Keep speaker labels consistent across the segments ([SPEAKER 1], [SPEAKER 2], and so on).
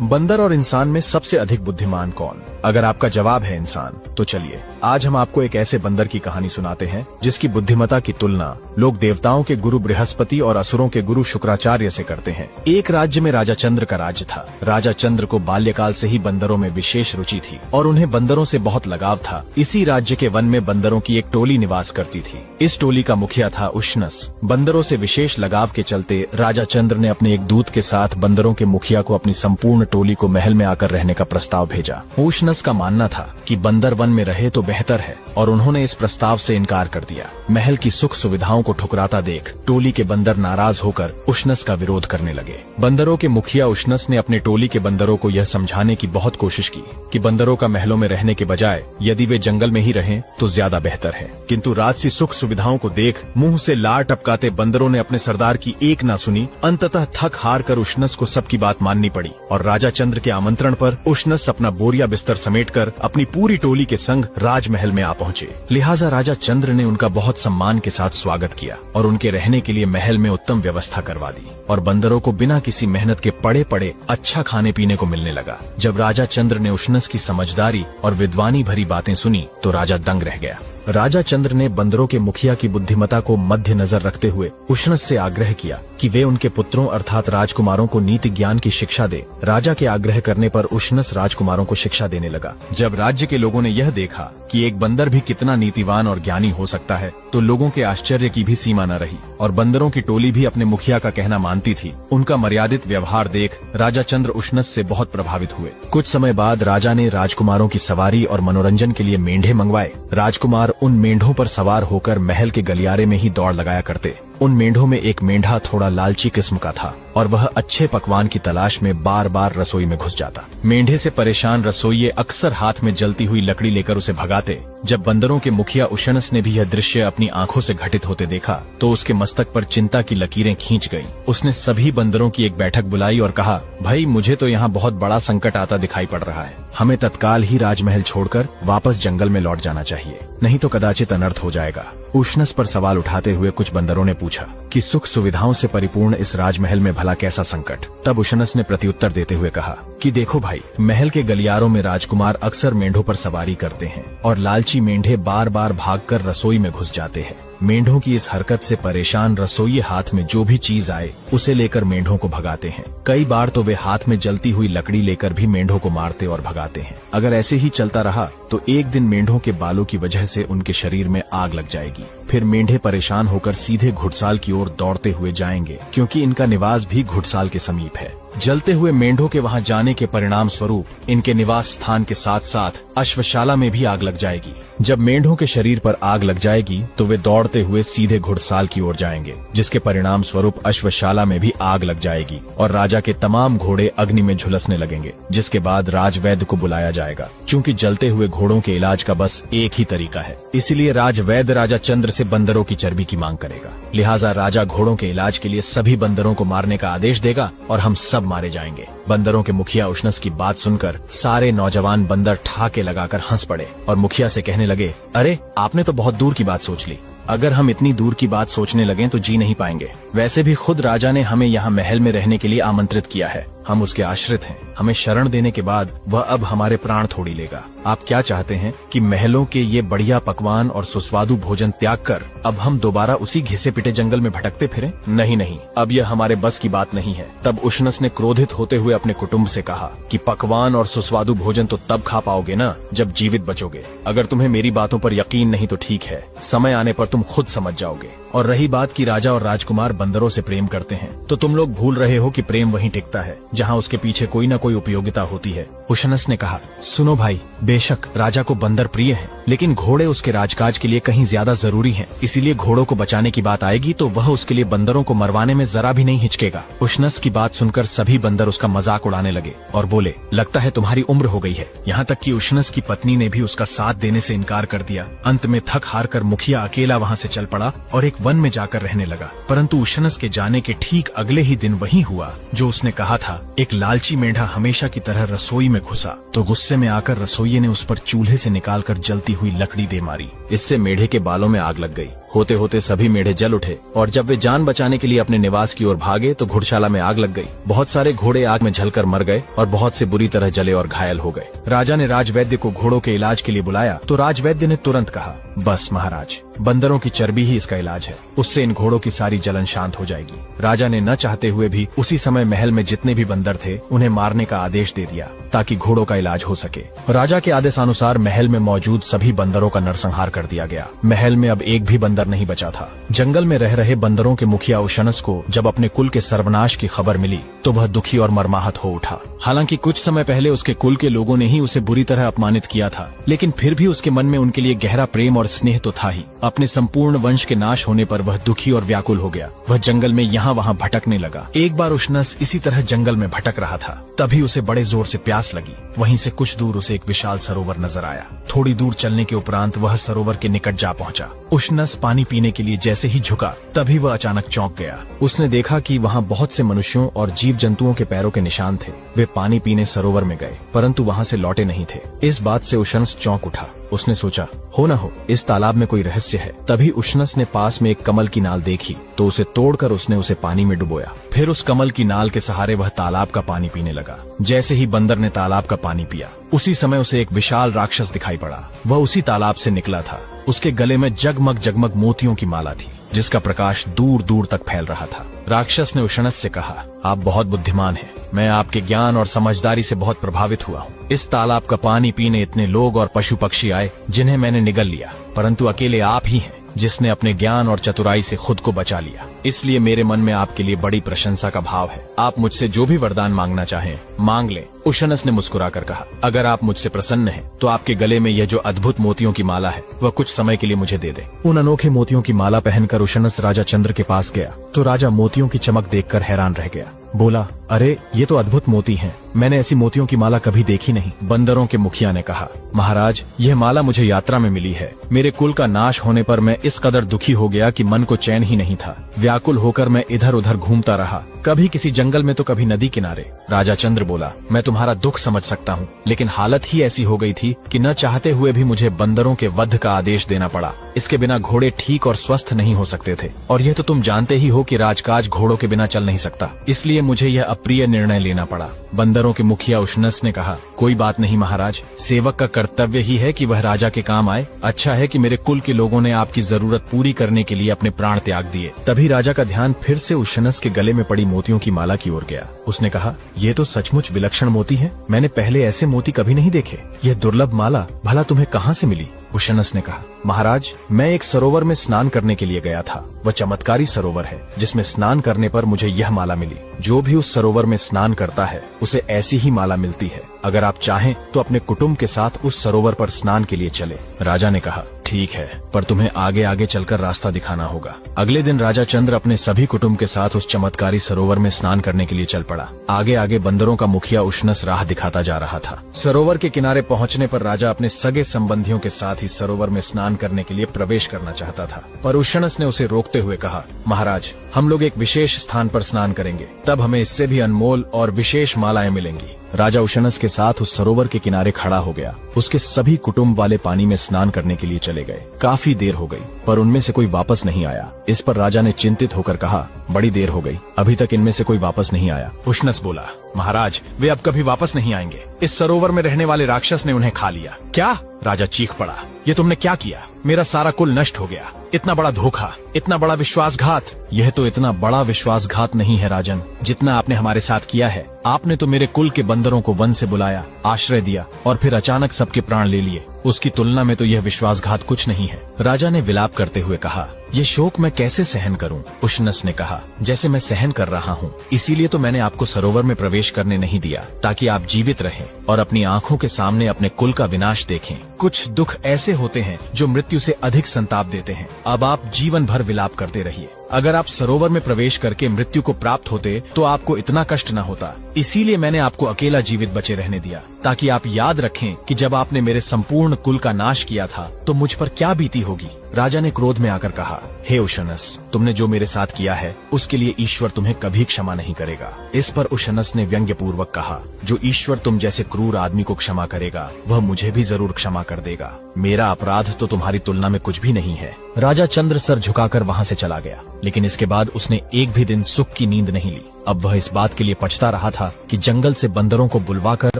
[SPEAKER 1] बंदर और इंसान में सबसे अधिक बुद्धिमान कौन? अगर आपका जवाब है इंसान, तो चलिए आज हम आपको एक ऐसे बंदर की कहानी सुनाते हैं जिसकी बुद्धिमत्ता की तुलना लोग देवताओं के गुरु बृहस्पति और असुरों के गुरु शुक्राचार्य से करते हैं। एक राज्य में राजा चंद्र का राज्य था। राजा चंद्र को बाल्यकाल से ही बंदरों में विशेष रुचि थी और उन्हें बंदरों से बहुत लगाव था। इसी राज्य के वन में बंदरों की एक टोली निवास करती थी। इस टोली का मुखिया था उष्णस। बंदरों से विशेष लगाव के चलते राजा चंद्र ने अपने एक दूत के साथ बंदरों के मुखिया को अपनी संपूर्ण टोली को महल में आकर रहने का प्रस्ताव भेजा। उष्णस का मानना था कि बंदर वन में रहे तो बेहतर है और उन्होंने इस प्रस्ताव से इनकार कर दिया। महल की सुख सुविधाओं को ठुकराता देख टोली के बंदर नाराज होकर उष्णस का विरोध करने लगे। बंदरों के मुखिया उष्णस ने अपने टोली के बंदरों को यह समझाने की बहुत कोशिश की कि बंदरों का महलों में रहने के बजाय यदि वे जंगल में ही रहें तो ज्यादा बेहतर है। किंतु राजसी सुख सुविधाओं को देख मुंह से लार टपकाते बंदरों ने अपने सरदार की एक ना सुनी। अंततः थक हार कर उष्णस को सबकी बात माननी पड़ी और राजा चंद्र के आमंत्रण पर उष्णस अपना बोरिया बिस्तर समेटकर अपनी पूरी टोली के संग राजमहल में आ पहुंचे। लिहाजा राजा चंद्र ने उनका बहुत सम्मान के साथ स्वागत किया और उनके रहने के लिए महल में उत्तम व्यवस्था करवा दी और बंदरों को बिना किसी मेहनत के पड़े पड़े अच्छा खाने पीने को मिलने लगा। जब राजा चंद्र ने उष्णस की समझदारी और विद्वानी भरी बातें सुनी तो राजा दंग रह गया। राजा चंद्र ने बंदरों के मुखिया की बुद्धिमत्ता को मध्य नजर रखते हुए उष्णस से आग्रह किया कि वे उनके पुत्रों अर्थात राजकुमारों को नीति ज्ञान की शिक्षा दे। राजा के आग्रह करने पर उष्णस राजकुमारों को शिक्षा देने लगा। जब राज्य के लोगों ने यह देखा कि एक बंदर भी कितना नीतिवान और ज्ञानी हो सकता है तो लोगों के आश्चर्य की भी सीमा न रही और बंदरों की टोली भी अपने मुखिया का कहना मानती थी। उनका मर्यादित व्यवहार देख राजा चंद्र उष्णस से बहुत प्रभावित हुए। कुछ समय बाद राजा ने राजकुमारों की सवारी और मनोरंजन के लिए मेंढे मंगवाए। राजकुमार उन मेंढों पर सवार होकर महल के गलियारे में ही दौड़ लगाया करते। उन मेंढों में एक मेंढा थोड़ा लालची किस्म का था और वह अच्छे पकवान की तलाश में बार बार रसोई में घुस जाता। मेंढे से परेशान रसोइये अक्सर हाथ में जलती हुई लकड़ी लेकर उसे भगाते। जब बंदरों के मुखिया उष्णस ने भी यह दृश्य अपनी आंखों से घटित होते देखा तो उसके मस्तक पर चिंता की लकीरें खींच गईं। उसने सभी बंदरों की एक बैठक बुलाई और कहा, भाई मुझे तो यहाँ बहुत बड़ा संकट आता दिखाई पड़ रहा है। हमें तत्काल ही राजमहल छोड़कर वापस जंगल में लौट जाना चाहिए, नहीं तो कदाचित अनर्थ हो जाएगा। उष्णस पर सवाल उठाते हुए कुछ बंदरों ने पूछा कि सुख सुविधाओं से परिपूर्ण इस राजमहल में भला कैसा संकट। तब उष्णस ने प्रत्युत्तर देते हुए कहा कि देखो भाई, महल के गलियारों में राजकुमार अक्सर मेंढों पर सवारी करते हैं और लालची मेंढे बार बार भागकर रसोई में घुस जाते हैं। मेंढों की इस हरकत से परेशान रसोइये हाथ में जो भी चीज आए उसे लेकर मेंढों को भगाते हैं। कई बार तो वे हाथ में जलती हुई लकड़ी लेकर भी मेंढों को मारते और भगाते हैं। अगर ऐसे ही चलता रहा तो एक दिन मेंढों के बालों की वजह से उनके शरीर में आग लग जाएगी। फिर मेंढे परेशान होकर सीधे घुड़साल की ओर दौड़ते हुए जाएंगे क्योंकि इनका निवास भी घुड़साल के समीप है। जलते हुए मेंढों के वहां जाने के परिणाम स्वरूप इनके निवास स्थान के साथ साथ अश्वशाला में भी आग लग जाएगी। जब मेंढों के शरीर पर आग लग जाएगी तो वे दौड़ते हुए सीधे घुड़साल की ओर जाएंगे, जिसके परिणाम स्वरूप अश्वशाला में भी आग लग जाएगी और राजा के तमाम घोड़े अग्नि में झुलसने लगेंगे, जिसके बाद राजवैद्य को बुलाया जाएगा। चूंकि जलते हुए घोड़ों के इलाज का बस एक ही तरीका है, इसलिए राजवैद्य राजा चंद्र से बंदरों की चर्बी की मांग करेगा। लिहाजा राजा घोड़ों के इलाज के लिए सभी बंदरों को मारने का आदेश देगा और हम सब मारे जाएंगे। बंदरों के मुखिया उष्णस की बात सुनकर सारे नौजवान बंदर ठहाके लगाकर हंस पड़े और मुखिया से कहने लगे, अरे आपने तो बहुत दूर की बात सोच ली। अगर हम इतनी दूर की बात सोचने लगें तो जी नहीं पाएंगे। वैसे भी खुद राजा ने हमें यहाँ महल में रहने के लिए आमंत्रित किया है। हम उसके आश्रित हैं। हमें शरण देने के बाद वह अब हमारे प्राण थोड़ी लेगा। आप क्या चाहते हैं कि महलों के ये बढ़िया पकवान और सुस्वादु भोजन त्याग कर अब हम दोबारा उसी घिसे पिटे जंगल में भटकते फिरें? नहीं नहीं, अब यह हमारे बस की बात नहीं है। तब उष्णस ने क्रोधित होते हुए अपने कुटुंब से कहा कि पकवान और सुस्वादु भोजन तो तब खा पाओगे ना जब जीवित बचोगे। अगर तुम्हें मेरी बातों पर यकीन नहीं तो ठीक है, समय आने पर तुम खुद समझ जाओगे। और रही बात कि राजा और राजकुमार बंदरों से प्रेम करते हैं, तो तुम लोग भूल रहे हो कि प्रेम वहीं टिकता है जहां उसके पीछे कोई न कोई उपयोगिता होती है। उष्णस ने कहा, सुनो भाई, बेशक राजा को बंदर प्रिय है, लेकिन घोड़े उसके राजकाज के लिए कहीं ज्यादा जरूरी हैं। इसीलिए घोड़ों को बचाने की बात आएगी तो वह उसके लिए बंदरों को मरवाने में जरा भी नहीं हिचकेगा। उष्णस की बात सुनकर सभी बंदर उसका मजाक उड़ाने लगे और बोले, लगता है तुम्हारी उम्र हो गई है। यहाँ तक कि उष्णस की पत्नी ने भी उसका साथ देने से इनकार कर दिया। अंत में थक हार कर मुखिया अकेला वहाँ से चल पड़ा और एक वन में जाकर रहने लगा। परंतु उष्णस के जाने के ठीक अगले ही दिन वही हुआ जो उसने कहा था। एक लालची मेंढा हमेशा की तरह रसोई में घुसा तो गुस्से में आकर रसोइये ने उस पर चूल्हे से निकालकर जलती हुई लकड़ी दे मारी। इससे मेढे के बालों में आग लग गई होते होते सभी मेढ़े जल उठे और जब वे जान बचाने के लिए अपने निवास की ओर भागे तो घुड़शाला में आग लग गई। बहुत सारे घोड़े आग में जलकर मर गए और बहुत से बुरी तरह जले और घायल हो गए। राजा ने राजवैद्य को घोड़ों के इलाज के लिए बुलाया तो राजवैद्य ने तुरंत कहा, बस महाराज, बंदरों की चर्बी ही इसका इलाज है, उससे इन घोड़ों की सारी जलन शांत हो जाएगी। राजा ने न चाहते हुए भी उसी समय महल में जितने भी बंदर थे उन्हें मारने का आदेश दे दिया ताकि घोड़ों का इलाज हो सके। राजा के आदेशानुसार महल में मौजूद सभी बंदरों का नरसंहार कर दिया गया। महल में अब एक भी बंदर नहीं बचा था। जंगल में रह रहे बंदरों के मुखिया उशनस को जब अपने कुल के सर्वनाश की खबर मिली तो वह दुखी और मर्माहत हो उठा। हालांकि कुछ समय पहले उसके कुल के लोगों ने ही उसे बुरी तरह अपमानित किया था, लेकिन फिर भी उसके मन में उनके लिए गहरा प्रेम और स्नेह तो था ही। अपने संपूर्ण वंश के नाश होने पर वह दुखी और व्याकुल हो गया। वह जंगल में यहाँ वहाँ भटकने लगा। एक बार उशनस इसी तरह जंगल में भटक रहा था, तभी उसे बड़े जोर से प्यास लगी। वहीं से कुछ दूर उसे एक विशाल सरोवर नजर आया। थोड़ी दूर चलने के उपरांत वह सरोवर के निकट जा पहुंचा। उशनस पानी पीने के लिए जैसे ही झुका तभी वह अचानक चौंक गया। उसने देखा कि वहाँ बहुत से मनुष्यों और जीव जंतुओं के पैरों के निशान थे। वे पानी पीने सरोवर में गए परंतु वहाँ से लौटे नहीं थे। इस बात से उशनस चौंक उठा। उसने सोचा, हो न हो इस तालाब में कोई रहस्य है। तभी उशनस ने पास में एक कमल की नाल देखी तो उसे तोड़कर उसने उसे पानी में डुबोया। फिर उस कमल की नाल के सहारे वह तालाब का पानी पीने लगा। जैसे ही बंदर ने तालाब का पानी पिया उसी समय उसे एक विशाल राक्षस दिखाई पड़ा। वह उसी तालाब से निकला था। उसके गले में जगमग जगमग मोतियों की माला थी जिसका प्रकाश दूर दूर तक फैल रहा था। राक्षस ने उशनस से कहा, आप बहुत बुद्धिमान हैं। मैं आपके ज्ञान और समझदारी से बहुत प्रभावित हुआ हूँ। इस तालाब का पानी पीने इतने लोग और पशु पक्षी आए जिन्हें मैंने निगल लिया, परंतु अकेले आप ही हैं जिसने अपने ज्ञान और चतुराई से खुद को बचा लिया। इसलिए मेरे मन में आपके लिए बड़ी प्रशंसा का भाव है। आप मुझसे जो भी वरदान मांगना चाहें मांग लें। उशनस ने मुस्कुराकर कहा, अगर आप मुझसे प्रसन्न हैं तो आपके गले में यह जो अद्भुत मोतियों की माला है वह कुछ समय के लिए मुझे दे दे। उन अनोखे मोतियों की माला पहनकर उशनस राजा चंद्र के पास गया तो राजा मोतियों की चमक देखकर हैरान रह गया। बोला, अरे ये तो अद्भुत मोती हैं। मैंने ऐसी मोतियों की माला कभी देखी नहीं। बंदरों के मुखिया ने कहा, महाराज, यह माला मुझे यात्रा में मिली है। मेरे कुल का नाश होने पर मैं इस कदर दुखी हो गया कि मन को चैन ही नहीं था। व्याकुल होकर मैं इधर उधर घूमता रहा, कभी किसी जंगल में तो कभी नदी किनारे। राजा चंद्र बोला, मैं तुम्हारा दुख समझ सकता हूँ, लेकिन हालत ही ऐसी हो गई थी कि न चाहते हुए भी मुझे बंदरों के वध का आदेश देना पड़ा। इसके बिना घोड़े ठीक और स्वस्थ नहीं हो सकते थे, और यह तो तुम जानते ही हो कि राजकाज घोड़ों के बिना चल नहीं सकता। इसलिए मुझे यह अप्रिय निर्णय लेना पड़ा। बंदरों के मुखिया उशनस ने कहा, कोई बात नहीं महाराज, सेवक का कर्तव्य ही है कि वह राजा के काम आए। अच्छा है कि मेरे कुल के लोगों ने आपकी जरूरत पूरी करने के लिए अपने प्राण त्याग दिए। तभी राजा का ध्यान फिर से उशनस के गले में पड़ी मोतियों की माला की ओर गया। उसने कहा, ये तो सचमुच विलक्षण मोती है। मैंने पहले ऐसे मोती कभी नहीं देखे। यह दुर्लभ माला भला तुम्हें कहाँ से मिली? उशनस ने कहा, महाराज, मैं एक सरोवर में स्नान करने के लिए गया था। वह चमत्कारी सरोवर है जिसमें स्नान करने पर मुझे यह माला मिली। जो भी उस सरोवर में स्नान करता है उसे ऐसी ही माला मिलती है। अगर आप चाहें तो अपने कुटुंब के साथ उस सरोवर पर स्नान के लिए चले। राजा ने कहा, ठीक है, पर तुम्हें आगे आगे चलकर रास्ता दिखाना होगा। अगले दिन राजा चंद्र अपने सभी कुटुंब के साथ उस चमत्कारी सरोवर में स्नान करने के लिए चल पड़ा। आगे आगे बंदरों का मुखिया उशनस राह दिखाता जा रहा था। सरोवर के किनारे पहुंचने पर राजा अपने सगे संबंधियों के साथ ही सरोवर में स्नान करने के लिए प्रवेश करना चाहता था, पर उशनस ने उसे रोकते हुए कहा, महाराज, हम लोग एक विशेष स्थान पर स्नान करेंगे, तब हमें इससे भी अनमोल और विशेष मालाएं मिलेंगी। राजा उशनस के साथ उस सरोवर के किनारे खड़ा हो गया। उसके सभी कुटुंब वाले पानी में स्नान करने के लिए चले गए। काफी देर हो गई पर उनमें से कोई वापस नहीं आया। इस पर राजा ने चिंतित होकर कहा, बड़ी देर हो गई, अभी तक इनमें से कोई वापस नहीं आया। उशनस बोला, महाराज, वे अब कभी वापस नहीं आएंगे। इस सरोवर में रहने वाले राक्षस ने उन्हें खा लिया। क्या? राजा चीख पड़ा, ये तुमने क्या किया? मेरा सारा कुल नष्ट हो गया। इतना बड़ा धोखा, इतना बड़ा विश्वासघात। यह तो इतना बड़ा विश्वासघात नहीं है राजन, जितना आपने हमारे साथ किया है। आपने तो मेरे कुल के बंदरों को वन से बुलाया, आश्रय दिया और फिर अचानक सबके प्राण ले लिए। उसकी तुलना में तो यह विश्वासघात कुछ नहीं है। राजा ने विलाप करते हुए कहा, ये शोक मैं कैसे सहन करूं? उशनस ने कहा, जैसे मैं सहन कर रहा हूं, इसीलिए तो मैंने आपको सरोवर में प्रवेश करने नहीं दिया, ताकि आप जीवित रहें और अपनी आंखों के सामने अपने कुल का विनाश देखें। कुछ दुख ऐसे होते हैं जो मृत्यु से अधिक संताप देते हैं। अब आप जीवन भर विलाप करते रहिए। अगर आप सरोवर में प्रवेश करके मृत्यु को प्राप्त होते तो आपको इतना कष्ट न होता। इसीलिए मैंने आपको अकेला जीवित बचे रहने दिया, ताकि आप याद रखें कि जब आपने मेरे संपूर्ण कुल का नाश किया था तो मुझ पर क्या बीती होगी। राजा ने क्रोध में आकर कहा, हे उशनस, तुमने जो मेरे साथ किया है उसके लिए ईश्वर तुम्हें कभी क्षमा नहीं करेगा। इस पर उशनस ने व्यंग्य पूर्वक कहा, जो ईश्वर तुम जैसे क्रूर आदमी को क्षमा करेगा वह मुझे भी जरूर क्षमा कर देगा। मेरा अपराध तो तुम्हारी तुलना में कुछ भी नहीं है। राजा चंद्र सर झुकाकर वहां से चला गया, लेकिन इसके बाद उसने एक भी दिन सुख की नींद नहीं ली। अब वह इस बात के लिए पछता रहा था कि जंगल से बंदरों को बुलवाकर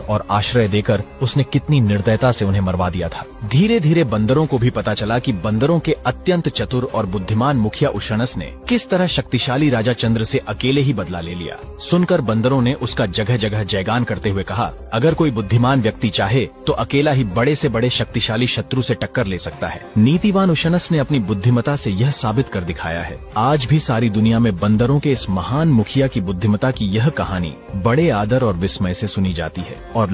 [SPEAKER 1] और आश्रय देकर उसने कितनी निर्दयता से उन्हें मरवा दिया था। धीरे धीरे बंदरों को भी पता चला कि बंदरों के अत्यंत चतुर और बुद्धिमान मुखिया उशनस ने किस तरह शक्तिशाली राजा चंद्र से अकेले ही बदला ले लिया। सुनकर बंदरों ने उसका जगह जगह जयगान करते हुए कहा, अगर कोई बुद्धिमान व्यक्ति चाहे तो अकेला ही बड़े से बड़े शक्तिशाली शत्रु से टक्कर ले सकता है। नीतिवान उशनस ने अपनी बुद्धिमता से यह साबित कर दिखाया है। आज भी सारी दुनिया में बंदरों के इस महान मुखिया की बुद्धिमता की यह कहानी बड़े आदर और विस्मय से सुनी जाती है और